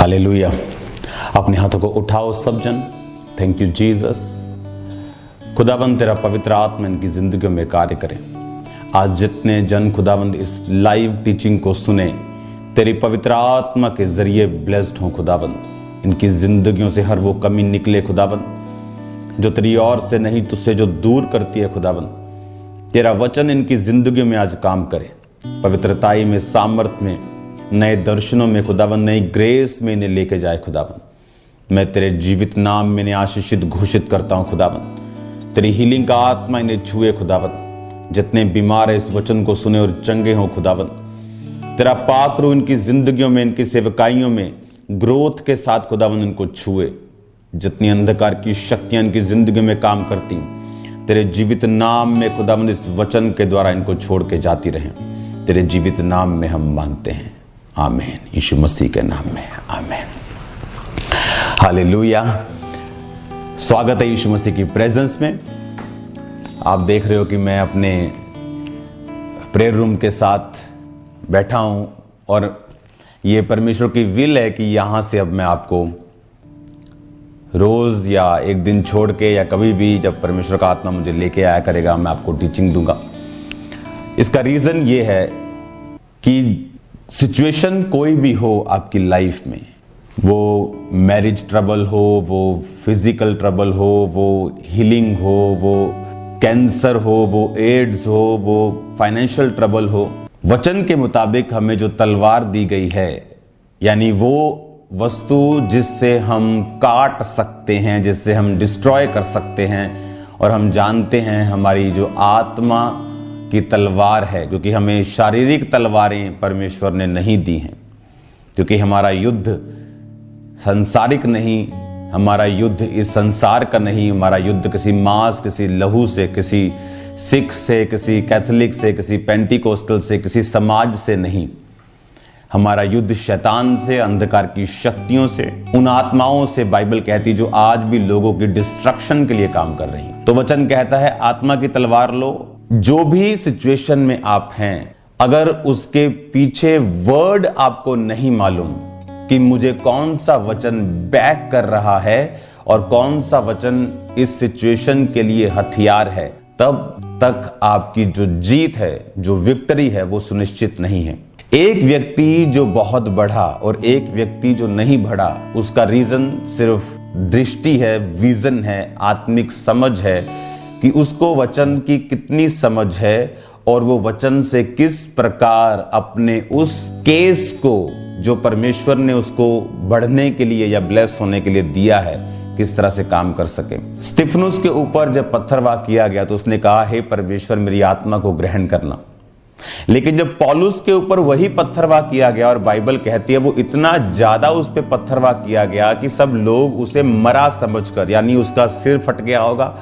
Hallelujah. अपने हाथों को उठाओ सब जन। Thank you Jesus. खुदाबंद तेरा पवित्र आत्मा इनकी जिंदगियों में कार्य करे। आज जितने जन खुदाबंद इस लाइव टीचिंग को सुने, तेरी पवित्र आत्मा के जरिए ब्लेस्ड हो खुदाबंद। इनकी जिंदगियों से हर वो कमी निकले खुदाबंद जो तेरी ओर से नहीं, तुझसे जो दूर करती है खुदाबंद। तेरा वचन इनकी जिंदगियों में आज काम करे, पवित्रताई में, सामर्थ में, नए दर्शनों में खुदाबंद, नई ग्रेस में इन्हें लेके जाए खुदाबंद। मैं तेरे जीवित नाम में इन्हें आशीषित घोषित करता हूं खुदाबंद। तेरी हीलिंग का आत्मा इन्हें छुए खुदाबंद। जितने बीमार है इस वचन को सुने और चंगे हों खुदाबंद। तेरा पाक रूह इनकी जिंदगियों में, इनकी सेवकाइयों में ग्रोथ के साथ खुदाबंद इनको छुए। जितनी अंधकार की शक्तियां इनकी जिंदगी में काम करती, तेरे जीवित नाम में खुदाबंद इस वचन के द्वारा इनको छोड़ के जाती रहें। तेरे जीवित नाम में हम मांगते हैं, आमीन। यीशु मसीह के नाम में आमीन। हालेलुया। स्वागत है यीशु मसीह की प्रेजेंस में। आप देख रहे हो कि मैं अपने प्रेयर रूम के साथ बैठा हूं और ये परमेश्वर की विल है कि यहां से अब मैं आपको रोज या एक दिन छोड़ के या कभी भी जब परमेश्वर का आत्मा मुझे लेके आया करेगा, मैं आपको टीचिंग दूंगा। इसका रीजन ये है कि सिचुएशन कोई भी हो आपकी लाइफ में, वो मैरिज ट्रबल हो, वो फिजिकल ट्रबल हो, वो हीलिंग हो, वो कैंसर हो, वो एड्स हो, वो फाइनेंशियल ट्रबल हो, वचन के मुताबिक हमें जो तलवार दी गई है, यानी वो वस्तु जिससे हम काट सकते हैं, जिससे हम डिस्ट्रॉय कर सकते हैं, और हम जानते हैं हमारी जो आत्मा की तलवार है, क्योंकि हमें शारीरिक तलवारें परमेश्वर ने नहीं दी हैं, क्योंकि हमारा युद्ध सांसारिक नहीं, हमारा युद्ध इस संसार का नहीं, हमारा युद्ध किसी मांस, किसी लहू से, किसी सिख से, किसी कैथोलिक से, किसी पेंटिकोस्टल से, किसी समाज से नहीं। हमारा युद्ध शैतान से, अंधकार की शक्तियों से, उन आत्माओं से बाइबल कहती जो आज भी लोगों की डिस्ट्रक्शन के लिए काम कर रही हैं। तो वचन कहता है आत्मा की तलवार लो। जो भी सिचुएशन में आप हैं, अगर उसके पीछे वर्ड आपको नहीं मालूम कि मुझे कौन सा वचन बैक कर रहा है और कौन सा वचन इस सिचुएशन के लिए हथियार है, तब तक आपकी जो जीत है, जो विक्ट्री है, वो सुनिश्चित नहीं है। एक व्यक्ति जो बहुत बढ़ा और एक व्यक्ति जो नहीं बढ़ा, उसका रीजन सिर्फ दृष्टि है, विजन है, आत्मिक समझ है कि उसको वचन की कितनी समझ है और वो वचन से किस प्रकार अपने उस केस को जो परमेश्वर ने उसको बढ़ने के लिए या ब्लेस होने के लिए दिया है, किस तरह से काम कर सके। स्तिफनुस के ऊपर जब पत्थरवाह किया गया तो उसने कहा, हे परमेश्वर मेरी आत्मा को ग्रहण करना। लेकिन जब पौलुस के ऊपर वही पत्थरवाह किया गया, और बाइबल कहती है वो इतना ज्यादा उस पे पत्थरवाह किया गया कि सब लोग उसे मरा समझकर, यानी उसका सिर फट गया होगा,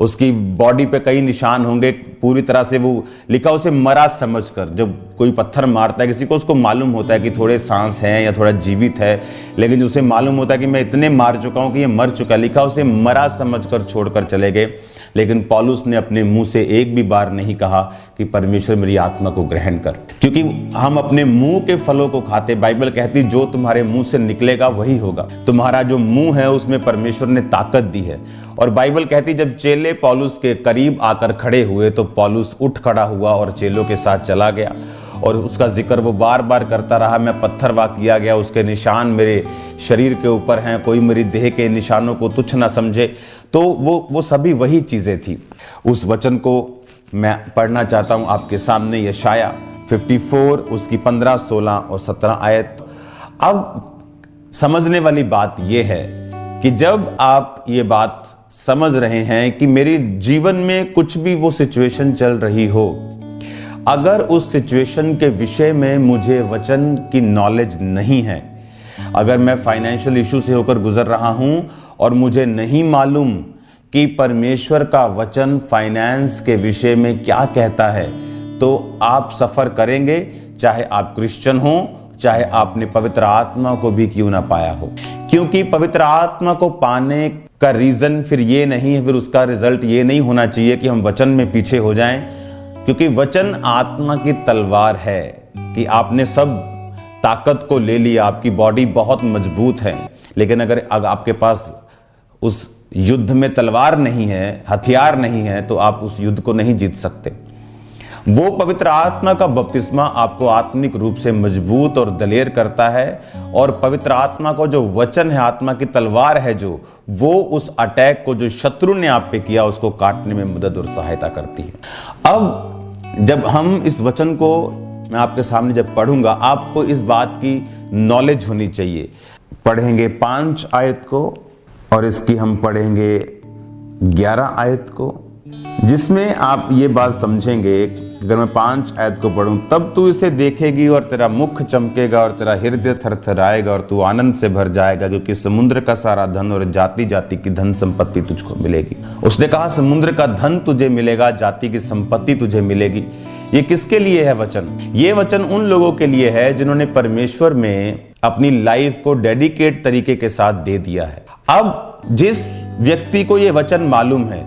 उसकी बॉडी पे कई निशान होंगे, पूरी तरह से वो लिखा उसे मरा समझकर। जब कोई पत्थर मारता है किसी को, उसको मालूम होता है कि थोड़े सांस हैं या थोड़ा जीवित है, लेकिन उसे मालूम होता है कि मैं इतने मार चुका हूं कि ये मर चुका है। लिखा उसे मरा समझकर छोड़कर चले गए। लेकिन पौलुस ने अपने मुंह से एक भी बार नहीं कहा कि परमेश्वर मेरी आत्मा को ग्रहण कर, क्योंकि हम अपने मुंह के फलों को खाते। बाइबल कहती जो तुम्हारे मुंह से निकलेगा वही होगा। तुम्हारा जो मुंह है उसमें परमेश्वर ने ताकत दी है। और बाइबल कहती जब चेले पौलुस के करीब आकर खड़े हुए तो पौलुस उठ खड़ा हुआ और चेलों के साथ चला गया, और उसका जिक्र वो बार बार करता रहा। मैं पत्थरवाह किया गया, उसके निशान मेरे शरीर के ऊपर हैं, कोई मेरी देह के निशानों को तुच्छ ना समझे। तो वो सभी वही चीजें थी। उस वचन को मैं पढ़ना चाहता हूं आपके सामने, यशाया 54 उसकी 15, 16 और 17 आयत। अब समझने वाली बात यह है कि जब आप ये बात समझ रहे हैं कि मेरे जीवन में कुछ भी वो सिचुएशन चल रही हो, अगर उस सिचुएशन के विषय में मुझे वचन की नॉलेज नहीं है, अगर मैं फाइनेंशियल इशू से होकर गुजर रहा हूं और मुझे नहीं मालूम कि परमेश्वर का वचन फाइनेंस के विषय में क्या कहता है, तो आप सफर करेंगे, चाहे आप क्रिश्चियन हो, चाहे आपने पवित्र आत्मा को भी क्यों ना पाया हो। क्योंकि पवित्र आत्मा को पाने का रीजन फिर ये नहीं है, फिर उसका रिजल्ट ये नहीं होना चाहिए कि हम वचन में पीछे हो जाएं, क्योंकि वचन आत्मा की तलवार है कि आपने सब ताकत को ले लिया, आपकी बॉडी बहुत मजबूत है, लेकिन अगर आपके पास उस युद्ध में तलवार नहीं है, हथियार नहीं है, तो आप उस युद्ध को नहीं जीत सकते। वो पवित्र आत्मा का बपतिस्मा आपको आत्मिक रूप से मजबूत और दलेर करता है, और पवित्र आत्मा को जो वचन है, आत्मा की तलवार है जो, वो उस अटैक को जो शत्रु ने आप पे किया उसको काटने में मदद और सहायता करती है। अब जब हम इस वचन को मैं आपके सामने जब पढ़ूंगा, आपको इस बात की नॉलेज होनी चाहिए। पढ़ेंगे 5 आयत को और इसकी हम पढ़ेंगे 11 आयत को, जिसमें आप ये बात समझेंगे कि अगर मैं 5 आयत को पढ़ूं, तब तू इसे देखेगी और तेरा मुख चमकेगा और तेरा हृदय थरथराएगा और तू आनंद से भर जाएगा, क्योंकि समुद्र का सारा धन और जाति जाति की धन संपत्ति तुझको मिलेगी। उसने कहा समुद्र का धन तुझे मिलेगा, जाति की संपत्ति तुझे मिलेगी। ये किसके लिए है वचन? ये वचन उन लोगों के लिए है जिन्होंने परमेश्वर में अपनी लाइफ को डेडिकेट तरीके के साथ दे दिया है। अब जिस व्यक्ति को ये वचन मालूम है,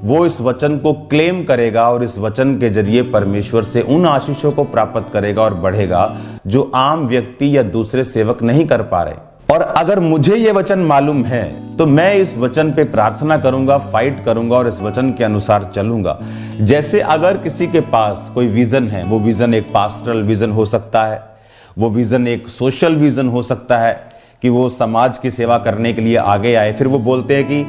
वो इस वचन को क्लेम करेगा और इस वचन के जरिए परमेश्वर से उन आशीषों को प्राप्त करेगा और बढ़ेगा जो आम व्यक्ति या दूसरे सेवक नहीं कर पा रहे। और अगर मुझे ये वचन मालूम है तो मैं इस वचन पे प्रार्थना करूंगा, फाइट करूंगा और इस वचन के अनुसार चलूंगा। जैसे अगर किसी के पास कोई विजन है, वो विजन एक पास्टरल विजन हो सकता है, वो विजन एक सोशल विजन हो सकता है कि वो समाज की सेवा करने के लिए आगे आए। फिर वो बोलते हैं कि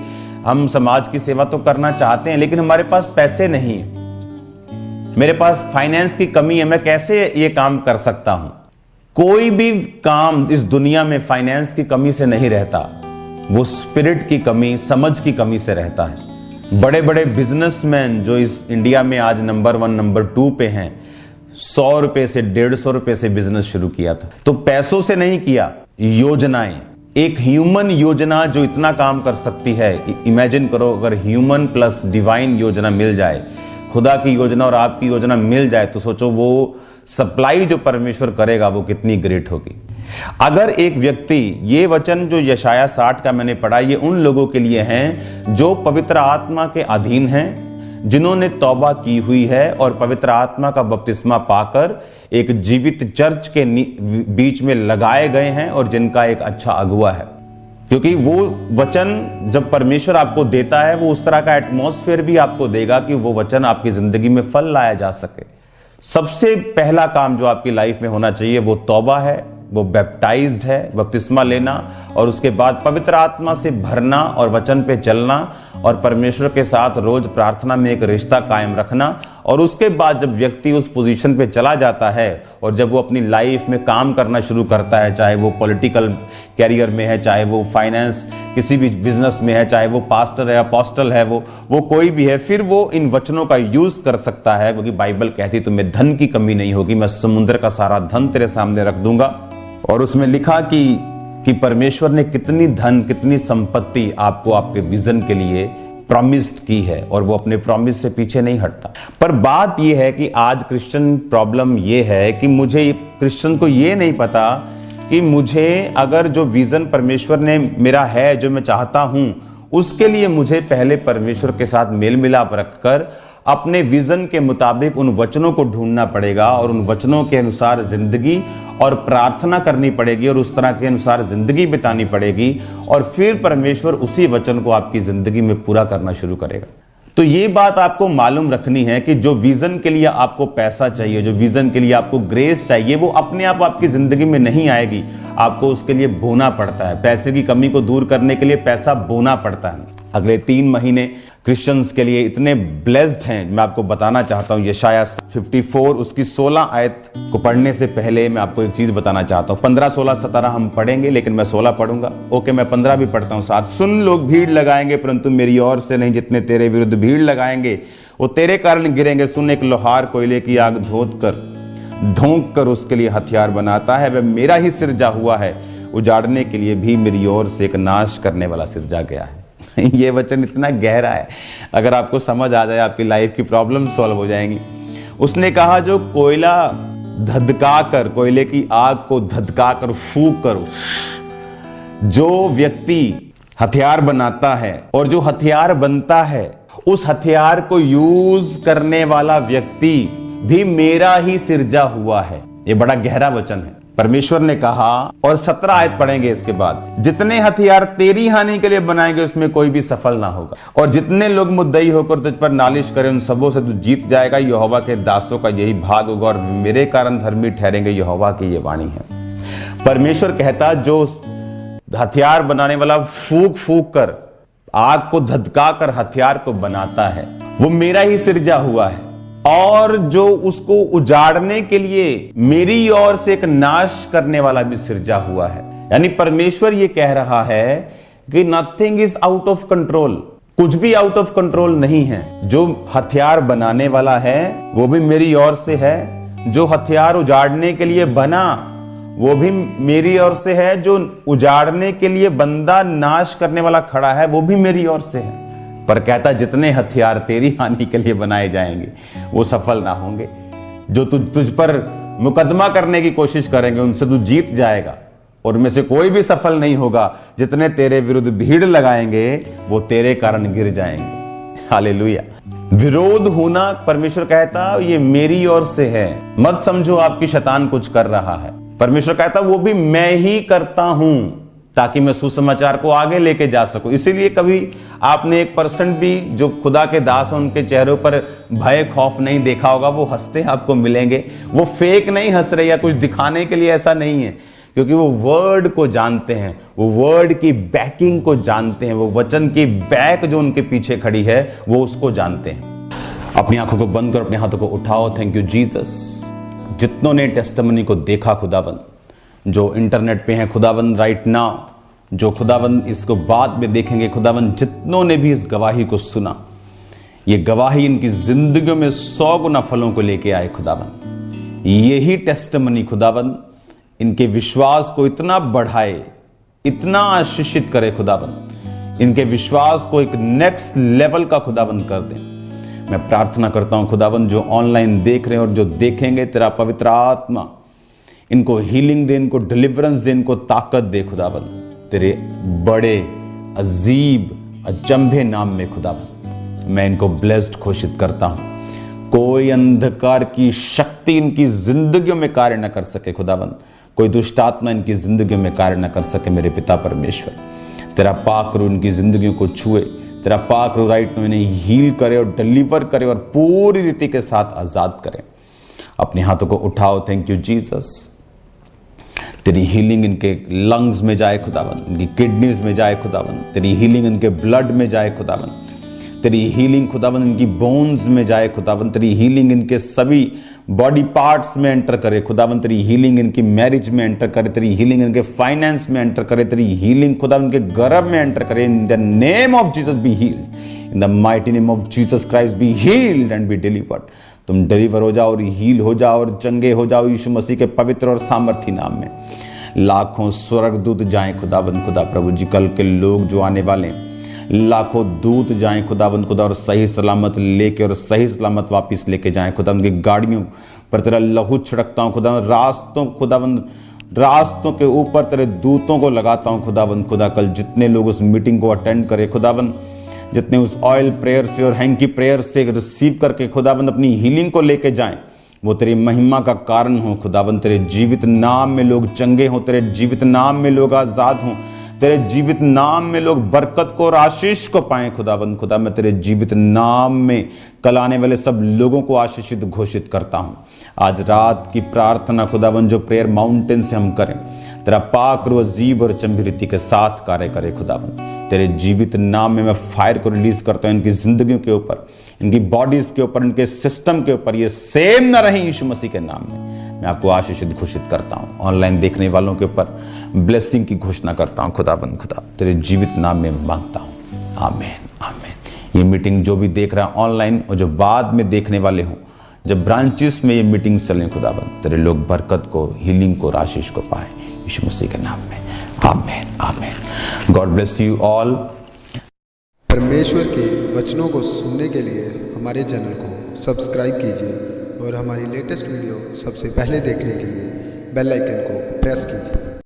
हम समाज की सेवा तो करना चाहते हैं, लेकिन हमारे पास पैसे नहीं है, मेरे पास फाइनेंस की कमी है, मैं कैसे ये काम कर सकता हूं? कोई भी काम इस दुनिया में फाइनेंस की कमी से नहीं रहता, वो स्पिरिट की कमी, समझ की कमी से रहता है। बड़े बड़े बिजनेसमैन जो इस इंडिया में आज नंबर 1 नंबर 2 पे हैं, 100 रुपए से 150 रुपए से बिजनेस शुरू किया था, तो पैसों से नहीं किया, योजनाएं, एक ह्यूमन योजना जो इतना काम कर सकती है। इमेजिन करो अगर ह्यूमन प्लस डिवाइन योजना मिल जाए, खुदा की योजना और आपकी योजना मिल जाए, तो सोचो वो सप्लाई जो परमेश्वर करेगा वो कितनी ग्रेट होगी। अगर एक व्यक्ति, ये वचन जो यशाया 60 का मैंने पढ़ा, ये उन लोगों के लिए हैं जो पवित्र आत्मा के अधीन हैं, जिन्होंने तौबा की हुई है और पवित्र आत्मा का बपतिस्मा पाकर एक जीवित चर्च के बीच में लगाए गए हैं और जिनका एक अच्छा अगुवा है। क्योंकि वो वचन जब परमेश्वर आपको देता है, वो उस तरह का एटमॉस्फेयर भी आपको देगा कि वो वचन आपकी जिंदगी में फल लाया जा सके। सबसे पहला काम जो आपकी लाइफ में होना चाहिए वो तौबा है, वो बैप्टाइज्ड है, बपतिस्मा लेना, और उसके बाद पवित्र आत्मा से भरना और वचन पे चलना और परमेश्वर के साथ रोज प्रार्थना में एक रिश्ता कायम रखना। और उसके बाद जब व्यक्ति उस पोजीशन पे चला जाता है और जब वो अपनी लाइफ में काम करना शुरू करता है, चाहे वो पॉलिटिकल कैरियर में है, चाहे वो फाइनेंस किसी भी बिजनेस में है, चाहे वो पास्टर है, अपोस्टल है, वो कोई भी है, फिर वो इन वचनों का यूज कर सकता है, क्योंकि बाइबल कहती तुम्हें धन की कमी नहीं होगी, मैं समुद्र का सारा धन तेरे सामने रख दूंगा। और उसमें लिखा कि परमेश्वर ने कितनी धन, कितनी संपत्ति आपको आपके विजन के लिए प्रॉमिस्ड की है, और वो अपने प्रॉमिस से पीछे नहीं हटता। पर बात ये है कि आज क्रिश्चियन प्रॉब्लम ये है कि मुझे, क्रिश्चियन को ये नहीं पता कि मुझे अगर जो विजन परमेश्वर ने मेरा है, जो मैं चाहता हूं, उसके लिए मुझे पहले परमेश्वर के साथ मेल मिलाप रखकर अपने विजन के मुताबिक उन वचनों को ढूंढना पड़ेगा और उन वचनों के अनुसार जिंदगी और प्रार्थना करनी पड़ेगी और उस तरह के अनुसार जिंदगी बितानी पड़ेगी, और फिर परमेश्वर उसी वचन को आपकी जिंदगी में पूरा करना शुरू करेगा। तो ये बात आपको मालूम रखनी है कि जो विजन के लिए आपको पैसा चाहिए, जो विजन के लिए आपको ग्रेस चाहिए, वो अपने आप आपकी जिंदगी में नहीं आएगी, आपको उसके लिए बोना पड़ता है। पैसे की कमी को दूर करने के लिए पैसा बोना पड़ता है। अगले 3 महीने क्रिश्चियंस के लिए इतने ब्लेस्ड हैं, मैं आपको बताना चाहता हूं। यशाया 54 उसकी 16 आयत को पढ़ने से पहले मैं आपको एक चीज बताना चाहता हूं। 15, 16, 17 हम पढ़ेंगे, लेकिन मैं 16 पढ़ूंगा। ओके, मैं 15 भी पढ़ता हूं साथ। सुन, लोग भीड़ लगाएंगे परंतु मेरी ओर से नहीं, जितने तेरे विरुद्ध भीड़ लगाएंगे वो तेरे कारण गिरेंगे। सुन, एक लोहार कोयले की आग धोंक कर उसके लिए हथियार बनाता है, वह मेरा ही सिरजा हुआ है, उजाड़ने के लिए भी मेरी ओर से एक नाश करने वाला सिरजा गया है। ये वचन इतना गहरा है, अगर आपको समझ आ जाए आपकी लाइफ की प्रॉब्लम सॉल्व हो जाएंगी। उसने कहा जो कोयला धधका कर, कोयले की आग को धधका कर फूंक करो, जो व्यक्ति हथियार बनाता है और जो हथियार बनता है, उस हथियार को यूज करने वाला व्यक्ति भी मेरा ही सिरजा हुआ है। ये बड़ा गहरा वचन है। परमेश्वर ने कहा, और 17 आयत पढ़ेंगे इसके बाद, जितने हथियार तेरी हानि के लिए बनाएंगे उसमें कोई भी सफल ना होगा, और जितने लोग मुद्दई होकर तुझ पर नालिश करें उन सबों से तू जीत जाएगा। यहोवा के दासों का यही भाग होगा और मेरे कारण धर्मी ठहरेंगे। यहोवा की ये वाणी है। परमेश्वर कहता, जो हथियार बनाने वाला फूंक फूंक कर, आग को धधका कर हथियार को बनाता है, वो मेरा ही सृजा हुआ है, और जो उसको उजाड़ने के लिए मेरी ओर से एक नाश करने वाला भी सृजा हुआ है। यानी परमेश्वर ये कह रहा है कि nothing is out of control, कुछ भी आउट ऑफ कंट्रोल नहीं है। जो हथियार बनाने वाला है वो भी मेरी ओर से है, जो हथियार उजाड़ने के लिए बना वो भी मेरी ओर से है, जो उजाड़ने के लिए बंदा नाश करने वाला खड़ा है वो भी मेरी ओर से है। पर कहता, जितने हथियार तेरी हानि के लिए बनाए जाएंगे वो सफल ना होंगे। जो तुझ पर मुकदमा करने की कोशिश करेंगे उनसे तू जीत जाएगा, और उनमें से कोई भी सफल नहीं होगा। जितने तेरे विरुद्ध भीड़ लगाएंगे वो तेरे कारण गिर जाएंगे। हालेलुया। विरोध होना, परमेश्वर कहता, ये मेरी ओर से है। मत समझो आपकी शैतान कुछ कर रहा है। परमेश्वर कहता, वो भी मैं ही करता हूं ताकि मैं सुसमाचार को आगे लेके जा सकूं। इसीलिए कभी आपने 1% भी जो खुदा के दास हैं उनके चेहरों पर भय खौफ नहीं देखा होगा। वो हंसते आपको मिलेंगे, वो फेक नहीं हंस रहे या कुछ दिखाने के लिए, ऐसा नहीं है, क्योंकि वो वर्ड को जानते हैं, वो वर्ड की बैकिंग को जानते हैं, वो वचन की बैक जो उनके पीछे खड़ी है वो उसको जानते हैं। अपनी आंखों को बंद कर अपने हाथों को उठाओ। Thank you Jesus. जितनों ने टेस्टिमनी को देखा खुदाबंद, जो इंटरनेट पे हैं खुदाबंद राइट नाउ, जो खुदाबंद इसको बाद में देखेंगे खुदाबंद, जितनों ने भी इस गवाही को सुना, ये गवाही इनकी जिंदगियों में 100 गुना फलों को लेके आए खुदाबंद। यही टेस्टिमनी खुदाबंद इनके विश्वास को इतना बढ़ाए, इतना आशीषित करे खुदाबंद, इनके विश्वास को एक नेक्स्ट लेवल का खुदाबंद कर दे। मैं प्रार्थना करता हूं खुदाबंद, जो ऑनलाइन देख रहे हैं और जो देखेंगे, तेरा पवित्र आत्मा इनको हीलिंग दे, इनको डिलीवरेंस दे, इनको ताकत दे खुदाबंद, तेरे बड़े अजीब अचंभे नाम में खुदाबंद मैं इनको ब्लेस्ड घोषित करता हूं। कोई अंधकार की शक्ति इनकी जिंदगियों में कार्य न कर सके खुदाबंद, कोई दुष्ट आत्मा इनकी जिंदगियों में कार्य न कर सके। मेरे पिता परमेश्वर, तेरा पाक रूह इनकी जिंदगियों को छुए, तेरा पाक रूह राइट में इन्हें हील करे और डिलीवर करे और पूरी रीति के साथ आजाद करे। अपने हाथों को उठाओ। Thank you Jesus. तेरी हीलिंग इनके लंग्स में जाए खुदाबंद, इनकी किडनीज में जाए खुदाबंद, तेरी हीलिंग इनके ब्लड में जाए खुदाबंद, तेरी हीलिंग खुदाबंद इनकी बोन्स में जाए खुदाबंद, तेरी हीलिंग इनके सभी बॉडी पार्ट्स में एंटर करे खुदाबंद, तेरी हीलिंग इनकी मैरिज में एंटर करे, तेरी हीलिंग इनके फाइनेंस में एंटर करे, तेरी हीलिंग खुदाबंद इनके गर्भ में एंटर करे। In the name of Jesus be healed, in the mighty name of Jesus Christ be healed and be delivered. तुम डिलीवर हो जाओ और हील हो जाओ और चंगे हो जाओ यीशु मसीह के पवित्र और सामर्थी नाम में। लाखों स्वर्गदूत जाएं खुदाबंद, खुदा प्रभु जी, कल के लोग जो आने वाले हैं, लाखों दूत जाएं खुदाबंद खुदा, और सही सलामत लेके और सही सलामत वापस लेके जाएं खुदाबंद की गाड़ियों पर तेरा लहू छिड़कता हूं खुदाबंद, रास्तों खुदाबंद, रास्तों के ऊपर तेरे दूतों को लगाता हूं खुदाबंद खुदा। कल जितने लोग उस मीटिंग को अटेंड करें खुदाबंद, जितने उस ऑयल प्रेयर से और हैंकी प्रेयर से रिसीव करके खुदाबंद अपनी हीलिंग को लेके जाएं, वो तेरी महिमा का कारण हो खुदाबंद। तेरे जीवित नाम में लोग चंगे हों, तेरे जीवित नाम में लोग आजाद हों, तेरे जीवित नाम में लोग बरकत को और आशीष को पाएं खुदाबंद खुदा। मैं तेरे जीवित नाम में कल आने वाले सब लोगों को आशीषित घोषित करता हूं। आज रात की प्रार्थना खुदाबंद जो प्रेयर माउंटेन से हम करें, तेरा पाक रूह अजीब और चंबी रीति के साथ कार्य करे खुदाबंद। तेरे जीवित नाम में मैं फायर को रिलीज करता हूं इनकी जिंदगियों के ऊपर, इनकी बॉडीज के ऊपर, इनके सिस्टम के ऊपर। ये सेम ना रहे यीशु मसीह के नाम में मैं आपको आशीषित घोषित करता हूं। ऑनलाइन देखने वालों के ऊपर ब्लेसिंग की घोषणा करता हूं खुदाबंद खुदा, तेरे जीवित नाम में मांगता हूं। आमीन आमीन। ये मीटिंग जो भी देख रहा है ऑनलाइन और जो बाद में देखने वाले हों, जब ब्रांचेस में ये मीटिंग चलें खुदाबंद, तेरे लोग बरकत को, हीलिंग को, आशीष को पाए यीशु मसीह के नाम में। आमीन आमीन। God bless you all. परमेश्वर के वचनों को सुनने के लिए हमारे चैनल को सब्सक्राइब कीजिए और हमारी लेटेस्ट वीडियो सबसे पहले देखने के लिए बेल आइकन को प्रेस कीजिए।